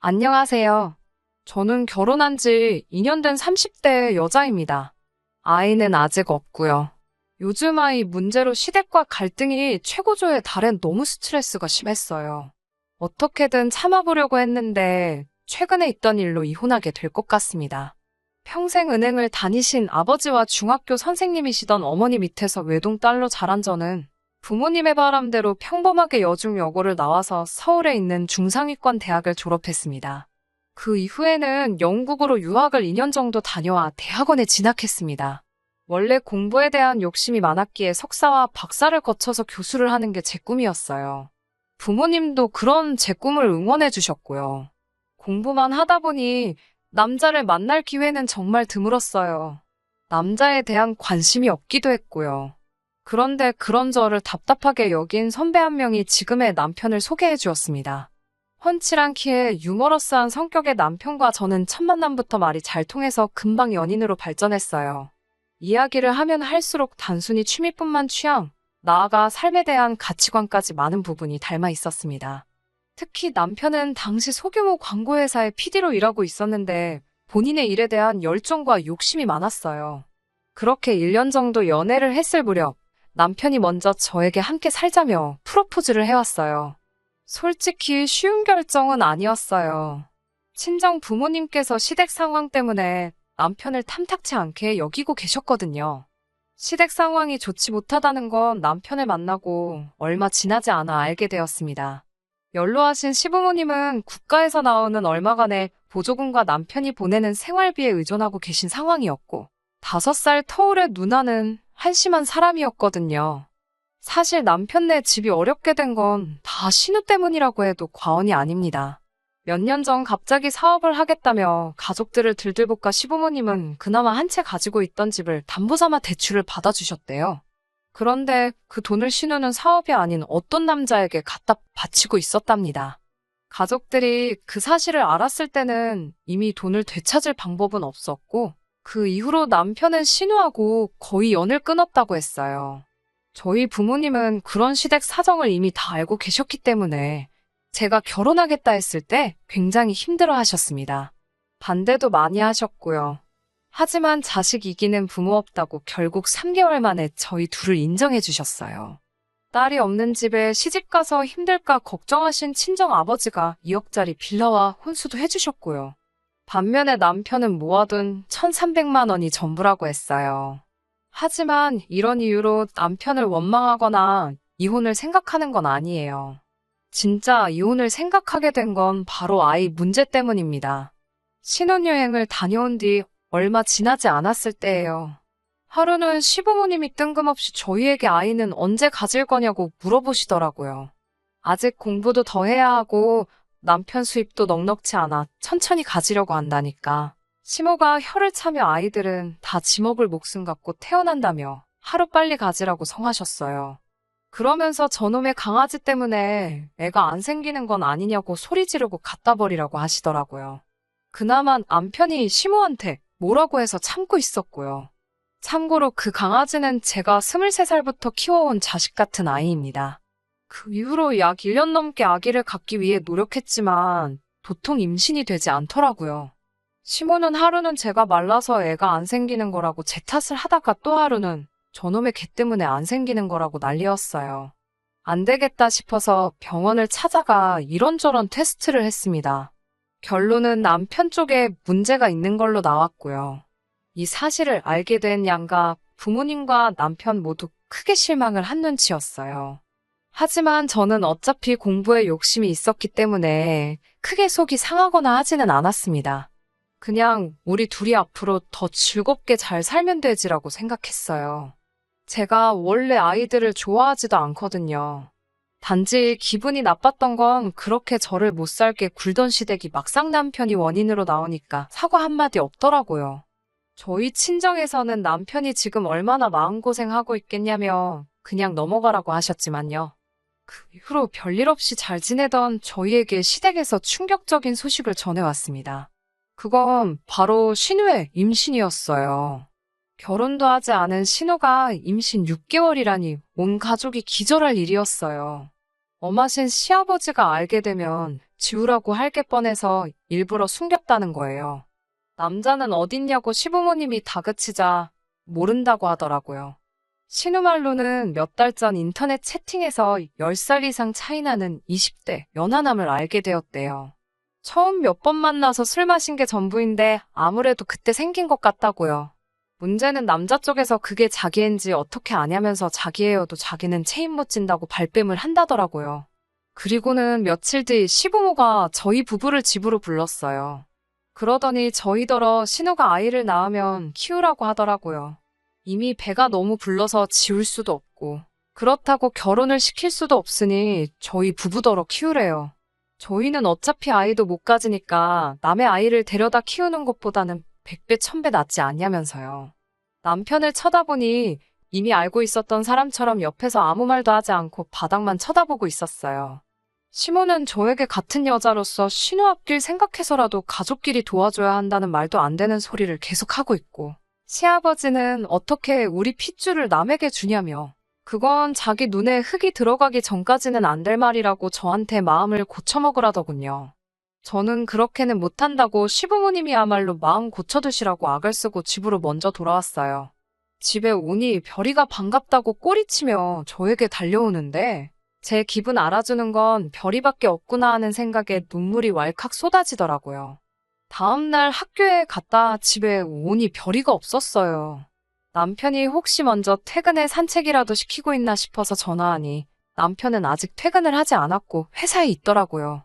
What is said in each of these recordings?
안녕하세요. 저는 결혼한 지 2년 된 30대 여자입니다. 아이는 아직 없고요. 요즘 아이 문제로 시댁과 갈등이 최고조에 달해 너무 스트레스가 심했어요. 어떻게든 참아보려고 했는데 최근에 있던 일로 이혼하게 될 것 같습니다. 평생 은행을 다니신 아버지와 중학교 선생님이시던 어머니 밑에서 외동딸로 자란 저는 부모님의 바람대로 평범하게 여중여고를 나와서 서울에 있는 중상위권 대학을 졸업했습니다. 그 이후에는 영국으로 유학을 2년 정도 다녀와 대학원에 진학했습니다. 원래 공부에 대한 욕심이 많았기에 석사와 박사를 거쳐서 교수를 하는 게 제 꿈이었어요. 부모님도 그런 제 꿈을 응원해 주셨고요. 공부만 하다 보니 남자를 만날 기회는 정말 드물었어요. 남자에 대한 관심이 없기도 했고요. 그런데 그런 저를 답답하게 여긴 선배 한 명이 지금의 남편을 소개해 주었습니다. 훤칠한 키에 유머러스한 성격의 남편과 저는 첫 만남부터 말이 잘 통해서 금방 연인으로 발전했어요. 이야기를 하면 할수록 단순히 취미뿐만 취향, 나아가 삶에 대한 가치관까지 많은 부분이 닮아 있었습니다. 특히 남편은 당시 소규모 광고회사의 PD로 일하고 있었는데 본인의 일에 대한 열정과 욕심이 많았어요. 그렇게 1년 정도 연애를 했을 무렵 남편이 먼저 저에게 함께 살자며 프로포즈를 해왔어요. 솔직히 쉬운 결정은 아니었어요. 친정 부모님께서 시댁 상황 때문에 남편을 탐탁치 않게 여기고 계셨거든요. 시댁 상황이 좋지 못하다는 건 남편을 만나고 얼마 지나지 않아 알게 되었습니다. 연로하신 시부모님은 국가에서 나오는 얼마간의 보조금과 남편이 보내는 생활비에 의존하고 계신 상황이었고 5살 터울의 누나는 한심한 사람이었거든요. 사실 남편네 집이 어렵게 된 건 다 신우 때문이라고 해도 과언이 아닙니다. 몇 년 전 갑자기 사업을 하겠다며 가족들을 들들볶아 시부모님은 그나마 한 채 가지고 있던 집을 담보삼아 대출을 받아주셨대요. 그런데 그 돈을 신우는 사업이 아닌 어떤 남자에게 갖다 바치고 있었답니다. 가족들이 그 사실을 알았을 때는 이미 돈을 되찾을 방법은 없었고 그 이후로 남편은 신우하고 거의 연을 끊었다고 했어요. 저희 부모님은 그런 시댁 사정을 이미 다 알고 계셨기 때문에 제가 결혼하겠다 했을 때 굉장히 힘들어 하셨습니다. 반대도 많이 하셨고요. 하지만 자식 이기는 부모 없다고 결국 3개월 만에 저희 둘을 인정해 주셨어요. 딸이 없는 집에 시집가서 힘들까 걱정하신 친정 아버지가 2억짜리 빌라와 혼수도 해주셨고요. 반면에 남편은 모아둔 1,300만 원이 전부라고 했어요. 하지만 이런 이유로 남편을 원망하거나 이혼을 생각하는 건 아니에요. 진짜 이혼을 생각하게 된 건 바로 아이 문제 때문입니다. 신혼여행을 다녀온 뒤 얼마 지나지 않았을 때예요. 하루는 시부모님이 뜬금없이 저희에게 아이는 언제 가질 거냐고 물어보시더라고요. 아직 공부도 더 해야 하고 남편 수입도 넉넉치 않아 천천히 가지려고 한다니까. 시모가 혀를 차며 아이들은 다 지 먹을 목숨 갖고 태어난다며 하루빨리 가지라고 성하셨어요. 그러면서 저놈의 강아지 때문에 애가 안 생기는 건 아니냐고 소리 지르고 갖다 버리라고 하시더라고요. 그나마 남편이 시모한테 뭐라고 해서 참고 있었고요. 참고로 그 강아지는 제가 23살부터 키워온 자식 같은 아이입니다. 그 이후로 약 1년 넘게 아기를 갖기 위해 노력했지만 도통 임신이 되지 않더라고요. 시모는 하루는 제가 말라서 애가 안 생기는 거라고 제 탓을 하다가 또 하루는 저놈의 개 때문에 안 생기는 거라고 난리였어요. 안 되겠다 싶어서 병원을 찾아가 이런저런 테스트를 했습니다. 결론은 남편 쪽에 문제가 있는 걸로 나왔고요. 이 사실을 알게 된 양가 부모님과 남편 모두 크게 실망을 한 눈치였어요. 하지만 저는 어차피 공부에 욕심이 있었기 때문에 크게 속이 상하거나 하지는 않았습니다. 그냥 우리 둘이 앞으로 더 즐겁게 잘 살면 되지라고 생각했어요. 제가 원래 아이들을 좋아하지도 않거든요. 단지 기분이 나빴던 건 그렇게 저를 못 살게 굴던 시댁이 막상 남편이 원인으로 나오니까 사과 한마디 없더라고요. 저희 친정에서는 남편이 지금 얼마나 마음고생하고 있겠냐며 그냥 넘어가라고 하셨지만요. 그 이후로 별일 없이 잘 지내던 저희에게 시댁에서 충격적인 소식을 전해왔습니다. 그건 바로 신우의 임신이었어요. 결혼도 하지 않은 신우가 임신 6개월이라니 온 가족이 기절할 일이었어요. 엄하신 시아버지가 알게 되면 지우라고 할 게 뻔해서 일부러 숨겼다는 거예요. 남자는 어딨냐고 시부모님이 다그치자 모른다고 하더라고요. 신우 말로는 몇 달 전 인터넷 채팅에서 10살 이상 차이 나는 20대 연하남을 알게 되었대요. 처음 몇 번 만나서 술 마신 게 전부인데 아무래도 그때 생긴 것 같다고요. 문제는 남자 쪽에서 그게 자기인지 어떻게 아냐면서 자기예요도 자기는 체인 못 진다고 발뺌을 한다더라고요. 그리고는 며칠 뒤 시부모가 저희 부부를 집으로 불렀어요. 그러더니 저희더러 신우가 아이를 낳으면 키우라고 하더라고요. 이미 배가 너무 불러서 지울 수도 없고 그렇다고 결혼을 시킬 수도 없으니 저희 부부더러 키우래요. 저희는 어차피 아이도 못 가지니까 남의 아이를 데려다 키우는 것보다는 100배 1000배 낫지 않냐면서요. 남편을 쳐다보니 이미 알고 있었던 사람처럼 옆에서 아무 말도 하지 않고 바닥만 쳐다보고 있었어요. 시모는 저에게 같은 여자로서 신우 앞길 생각해서라도 가족끼리 도와줘야 한다는 말도 안 되는 소리를 계속하고 있고 시아버지는 어떻게 우리 핏줄을 남에게 주냐며 그건 자기 눈에 흙이 들어가기 전까지는 안 될 말이라고 저한테 마음을 고쳐먹으라더군요. 저는 그렇게는 못한다고 시부모님이야말로 마음 고쳐두시라고 악을 쓰고 집으로 먼저 돌아왔어요. 집에 오니 별이가 반갑다고 꼬리치며 저에게 달려오는데 제 기분 알아주는 건 별이밖에 없구나 하는 생각에 눈물이 왈칵 쏟아지더라고요. 다음날 학교에 갔다 집에 오니 별이가 없었어요. 남편이 혹시 먼저 퇴근에 산책이라도 시키고 있나 싶어서 전화하니 남편은 아직 퇴근을 하지 않았고 회사에 있더라고요.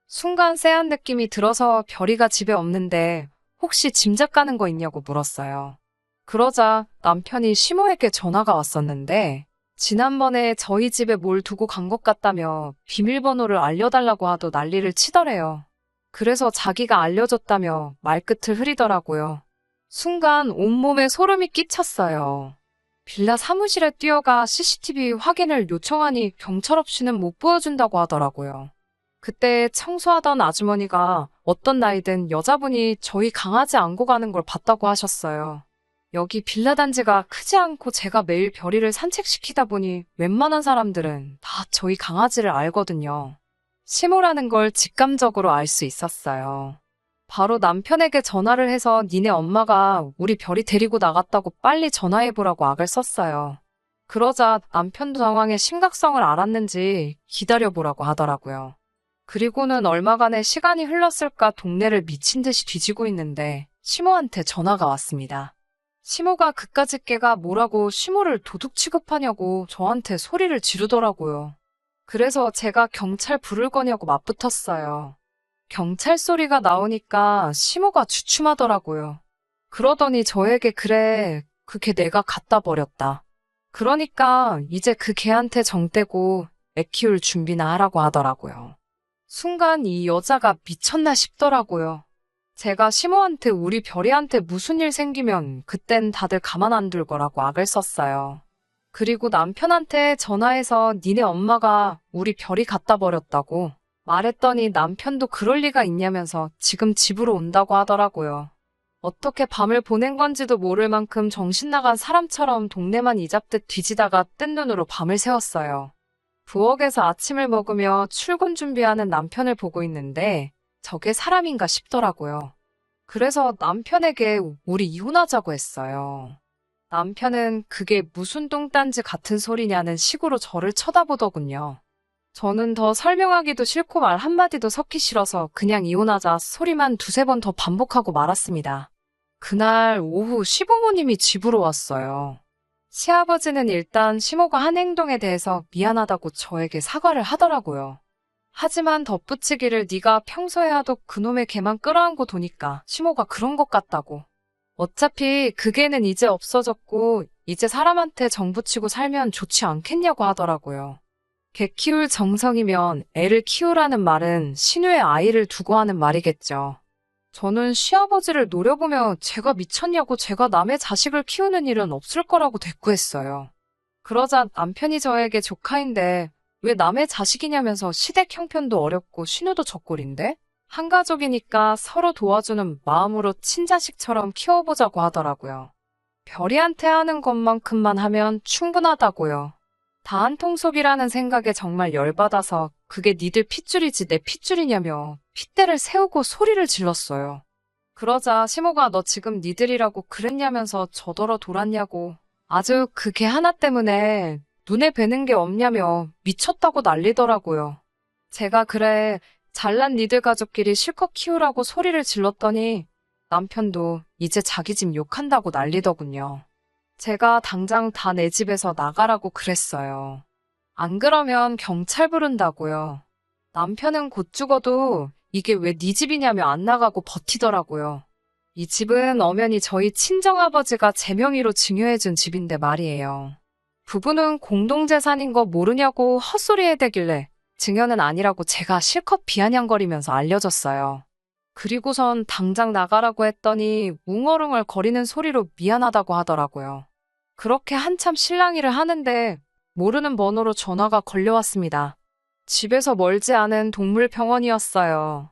순간 쎄한 느낌이 들어서 별이가 집에 없는데 혹시 짐작 가는 거 있냐고 물었어요. 그러자 남편이 시모에게 전화가 왔었는데 지난번에 저희 집에 뭘 두고 간 것 같다며 비밀번호를 알려달라고 하도 난리를 치더래요. 그래서 자기가 알려줬다며 말끝을 흐리더라고요. 순간 온몸에 소름이 끼쳤어요. 빌라 사무실에 뛰어가 CCTV 확인을 요청하니 경찰 없이는 못 보여준다고 하더라고요. 그때 청소하던 아주머니가 어떤 나이든 여자분이 저희 강아지 안고 가는 걸 봤다고 하셨어요. 여기 빌라 단지가 크지 않고 제가 매일 별이를 산책시키다 보니 웬만한 사람들은 다 저희 강아지를 알거든요. 시모라는 걸 직감적으로 알 수 있었어요. 바로 남편에게 전화를 해서 니네 엄마가 우리 별이 데리고 나갔다고 빨리 전화해보라고 악을 썼어요. 그러자 남편도 상황의 심각성을 알았는지 기다려보라고 하더라고요. 그리고는 얼마간의 시간이 흘렀을까 동네를 미친 듯이 뒤지고 있는데 시모한테 전화가 왔습니다. 시모가 그까짓 개가 뭐라고 시모를 도둑 취급하냐고 저한테 소리를 지르더라고요. 그래서 제가 경찰 부를 거냐고 맞붙었어요. 경찰 소리가 나오니까 시모가 주춤하더라고요. 그러더니 저에게 그래, 그 개 내가 갖다 버렸다. 그러니까 이제 그 개한테 정 떼고 애 키울 준비나 하라고 하더라고요. 순간 이 여자가 미쳤나 싶더라고요. 제가 시모한테 우리 별이한테 무슨 일 생기면 그땐 다들 가만 안 둘 거라고 악을 썼어요. 그리고 남편한테 전화해서 니네 엄마가 우리 별이 갖다 버렸다고 말했더니 남편도 그럴 리가 있냐면서 지금 집으로 온다고 하더라고요. 어떻게 밤을 보낸 건지도 모를 만큼 정신 나간 사람처럼 동네만 이잡듯 뒤지다가 뜬 눈으로 밤을 새웠어요. 부엌에서 아침을 먹으며 출근 준비하는 남편을 보고 있는데 저게 사람인가 싶더라고요. 그래서 남편에게 우리 이혼하자고 했어요. 남편은 그게 무슨 똥딴지 같은 소리냐는 식으로 저를 쳐다보더군요. 저는 더 설명하기도 싫고 말 한마디도 섞기 싫어서 그냥 이혼하자 소리만 두세 번 더 반복하고 말았습니다. 그날 오후 시부모님이 집으로 왔어요. 시아버지는 일단 시모가 한 행동에 대해서 미안하다고 저에게 사과를 하더라고요. 하지만 덧붙이기를 네가 평소에 하도 그놈의 개만 끌어안고 도니까 시모가 그런 것 같다고. 어차피 그 개는 이제 없어졌고 이제 사람한테 정붙이고 살면 좋지 않겠냐고 하더라고요. 개 키울 정성이면 애를 키우라는 말은 신우의 아이를 두고 하는 말이겠죠. 저는 시아버지를 노려보며 제가 미쳤냐고 제가 남의 자식을 키우는 일은 없을 거라고 대꾸했어요. 그러자 남편이 저에게 조카인데 왜 남의 자식이냐면서 시댁 형편도 어렵고 신우도 적골인데? 한 가족이니까 서로 도와주는 마음으로 친자식처럼 키워보자고 하더라고요. 별이한테 하는 것만큼만 하면 충분하다고요. 다 한 통속이라는 생각에 정말 열받아서 그게 니들 핏줄이지 내 핏줄이냐며 핏대를 세우고 소리를 질렀어요. 그러자 시모가 너 지금 니들이라고 그랬냐면서 저더러 돌았냐고 아주 그 개 하나 때문에 눈에 뵈는 게 없냐며 미쳤다고 난리더라고요. 제가 그래 잘난 니들 가족끼리 실컷 키우라고 소리를 질렀더니 남편도 이제 자기 집 욕한다고 난리더군요. 제가 당장 다 내 집에서 나가라고 그랬어요. 안 그러면 경찰 부른다고요. 남편은 곧 죽어도 이게 왜 네 집이냐며 안 나가고 버티더라고요. 이 집은 엄연히 저희 친정아버지가 제 명의로 증여해준 집인데 말이에요. 부부는 공동재산인 거 모르냐고 헛소리해대길래 증여는 아니라고 제가 실컷 비아냥거리면서 알려줬어요. 그리고선 당장 나가라고 했더니 웅얼웅얼 거리는 소리로 미안하다고 하더라고요. 그렇게 한참 실랑이를 하는데 모르는 번호로 전화가 걸려왔습니다. 집에서 멀지 않은 동물병원이었어요.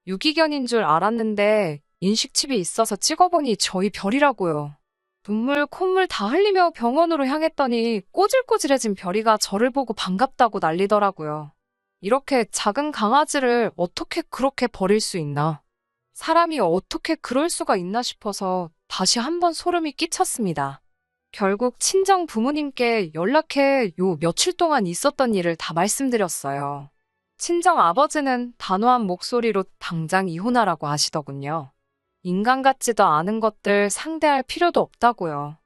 유기견인 줄 알았는데 인식칩이 있어서 찍어보니 저희 별이라고요. 눈물, 콧물 다 흘리며 병원으로 향했더니 꼬질꼬질해진 별이가 저를 보고 반갑다고 난리더라고요. 이렇게 작은 강아지를 어떻게 그렇게 버릴 수 있나? 사람이 어떻게 그럴 수가 있나 싶어서 다시 한번 소름이 끼쳤습니다. 결국 친정 부모님께 연락해 요 며칠 동안 있었던 일을 다 말씀드렸어요. 친정 아버지는 단호한 목소리로 당장 이혼하라고 하시더군요. 인간 같지도 않은 것들 상대할 필요도 없다고요.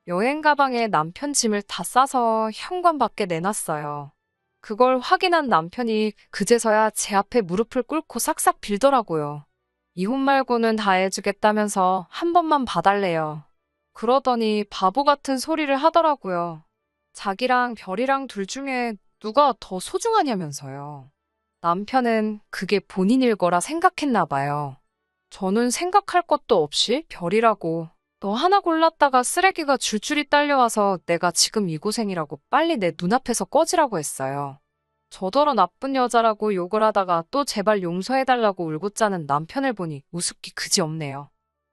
여행 가방에 남편 짐을 다 싸서 현관 밖에 내놨어요. 그걸 확인한 남편이 그제서야 제 앞에 무릎을 꿇고 싹싹 빌더라고요. 이혼 말고는 다 해주겠다면서 한 번만 봐달래요. 그러더니 바보 같은 소리를 하더라고요. 자기랑 별이랑 둘 중에 누가 더 소중하냐면서요. 남편은 그게 본인일 거라 생각했나 봐요. 저는 생각할 것도 없이 별이라고 너 하나 골랐다가 쓰레기가 줄줄이 딸려와서 내가 지금 이 고생이라고 빨리 내 눈앞에서 꺼지라고 했어요. 저더러 나쁜 여자라고 욕을 하다가 또 제발 용서해달라고 울고 짜는 남편을 보니 우습기 그지없네요.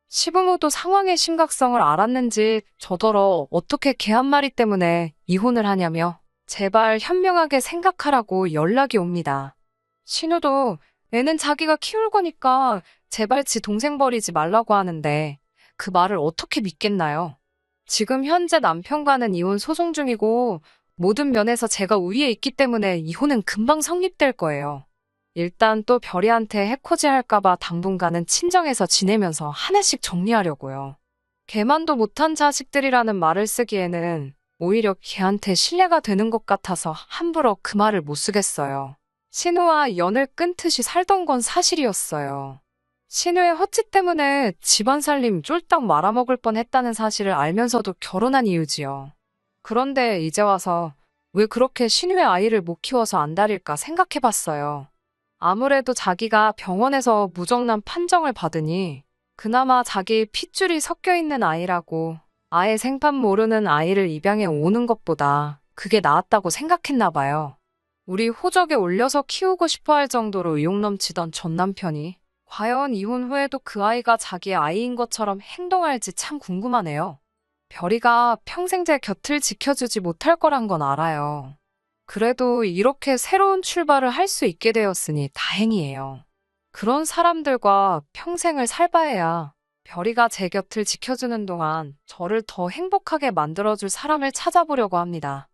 시부모도 상황의 심각성을 알았는지 저더러 어떻게 개 한 마리 때문에 이혼을 하냐며 제발 현명하게 생각하라고 연락이 옵니다. 신우도 애는 자기가 키울 거니까 제발 지 동생 버리지 말라고 하는데 그 말을 어떻게 믿겠나요? 지금 현재 남편과는 이혼 소송 중이고 모든 면에서 제가 우위에 있기 때문에 이혼은 금방 성립될 거예요. 일단 또 별이한테 해코지 할까봐 당분간은 친정에서 지내면서 하나씩 정리하려고요. 걔만도 못한 자식들이라는 말을 쓰기에는 오히려 걔한테 신뢰가 되는 것 같아서 함부로 그 말을 못 쓰겠어요. 신우와 연을 끊듯이 살던 건 사실이었어요. 신우의 허치 때문에 집안 살림 쫄딱 말아먹을 뻔했다는 사실을 알면서도 결혼한 이유지요. 그런데 이제 와서 왜 그렇게 신우의 아이를 못 키워서 안달일까 생각해봤어요. 아무래도 자기가 병원에서 무정란 판정을 받으니 그나마 자기 핏줄이 섞여있는 아이라고 아예 생판 모르는 아이를 입양해 오는 것보다 그게 나았다고 생각했나 봐요. 우리 호적에 올려서 키우고 싶어 할 정도로 의욕 넘치던 전 남편이 과연 이혼 후에도 그 아이가 자기의 아이인 것처럼 행동할지 참 궁금하네요. 별이가 평생 제 곁을 지켜주지 못할 거란 건 알아요. 그래도 이렇게 새로운 출발을 할 수 있게 되었으니 다행이에요. 그런 사람들과 평생을 살바해야 별이가 제 곁을 지켜주는 동안 저를 더 행복하게 만들어줄 사람을 찾아보려고 합니다.